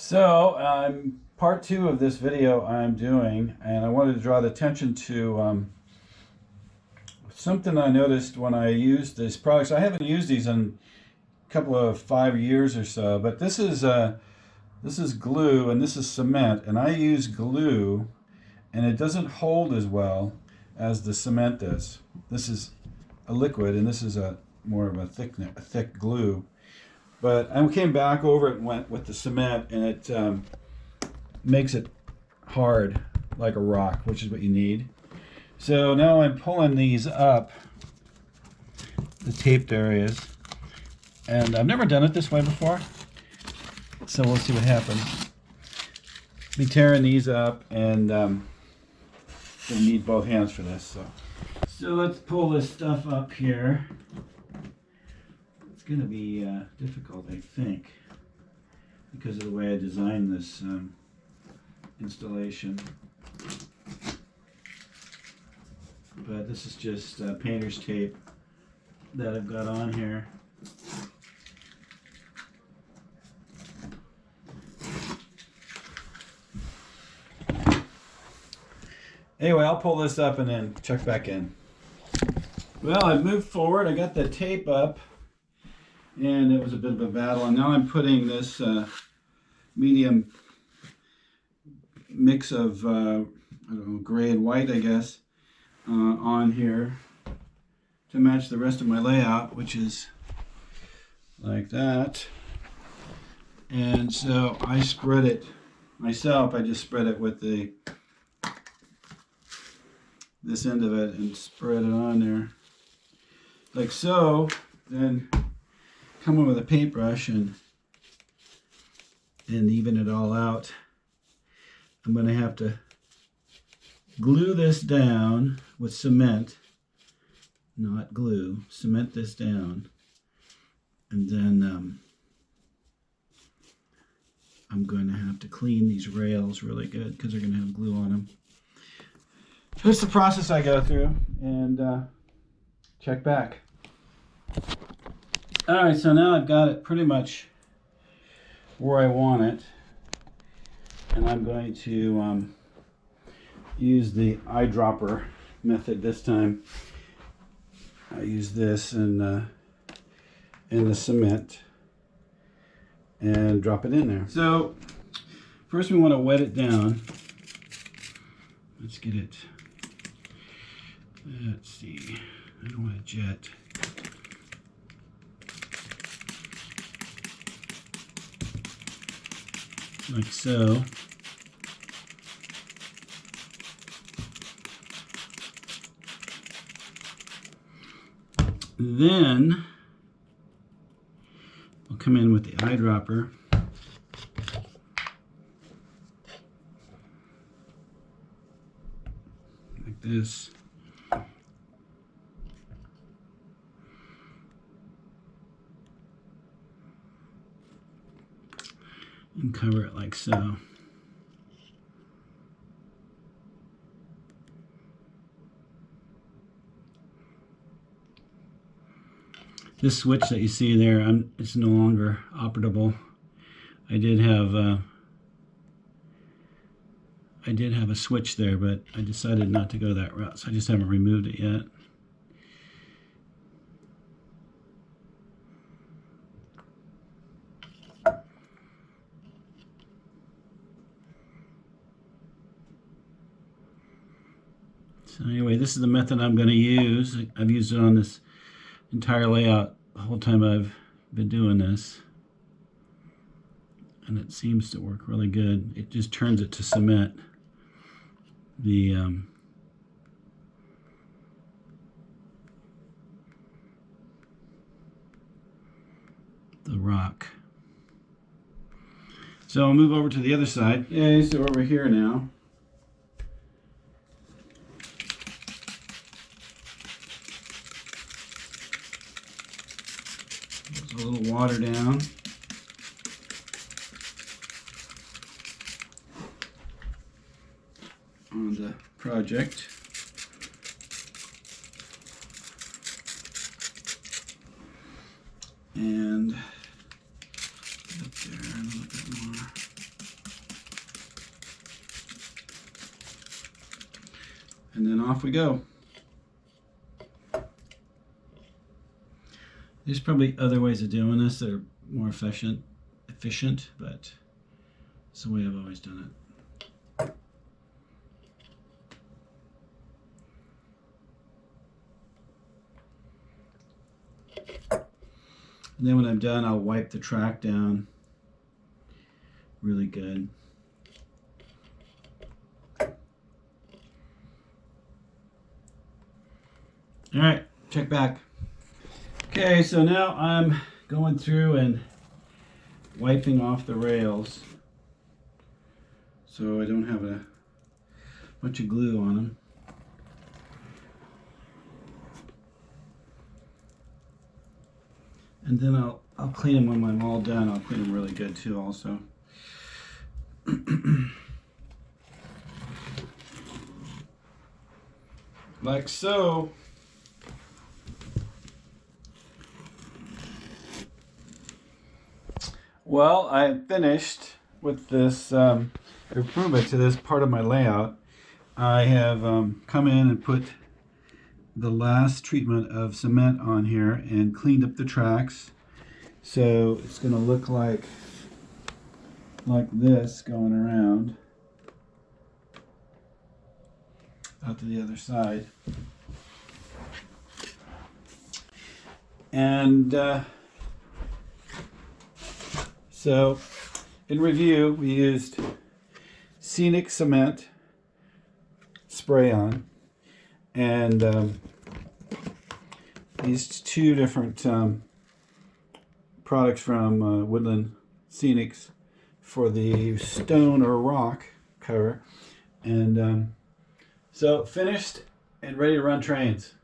So, part two of this video I'm doing, and I wanted to draw the attention to something I noticed when I used these products. I haven't used these in a couple of 5 years or so, but this is glue and this is cement, and I use glue, and it doesn't hold as well as the cement does. This is a liquid, and this is a more of a thick glue. But I came back over it and went with the cement, and it makes it hard like a rock, which is what you need. So now I'm pulling these up, the taped areas, and I've never done it this way before, so we'll see what happens. Be tearing these up, and you'll need both hands for this. So let's pull this stuff up here. It's going to be difficult, I think, because of the way I designed this installation. But this is just painter's tape that I've got on here. Anyway, I'll pull this up and then check back in. Well, I've moved forward. I got the tape up, and it was a bit of a battle. And now I'm putting this medium mix of I don't know, gray and white, I guess, on here to match the rest of my layout, which is like that. And so I spread it myself. I just spread it with this end of it and spread it on there like so. Then come in with a paintbrush and even it all out. I'm going to have to glue this down with cement, not glue, cement this down, and then I'm going to have to clean these rails really good because they're going to have glue on them. That's the process I go through, and check back. Alright, so now I've got it pretty much where I want it, and I'm going to use the eyedropper method this time. I use this in the cement and drop it in there. So first we want to wet it down. Let's get it. Let's see. I don't want to jet. Like so. Then we'll come in with the eyedropper. Like this. And cover it like so. This switch that you see there, it's no longer operable. I did have a switch there, but I decided not to go that route, so I just haven't removed it yet. So anyway, this is the method I'm going to use. I've used it on this entire layout the whole time I've been doing this. And it seems to work really good. It just turns it to cement. The rock. So I'll move over to the other side. Okay, so over here now. A little water down. On the project. And up there a little bit more. and then off we go. There's probably other ways of doing this that are more efficient, but it's the way I've always done it. And then when I'm done, I'll wipe the track down really good. All right, check back. Okay, so now I'm going through and wiping off the rails so I don't have a bunch of glue on them. And then I'll clean them when I'm all done. I'll clean them really good too also. Like so. Well, I finished with this improvement to this part of my layout. I have come in and put the last treatment of cement on here and cleaned up the tracks. So it's going to look like this going around out to the other side. And so in review, we used Scenic Cement spray-on and these two different products from Woodland Scenics for the stone or rock cover. And so finished and ready to run trains.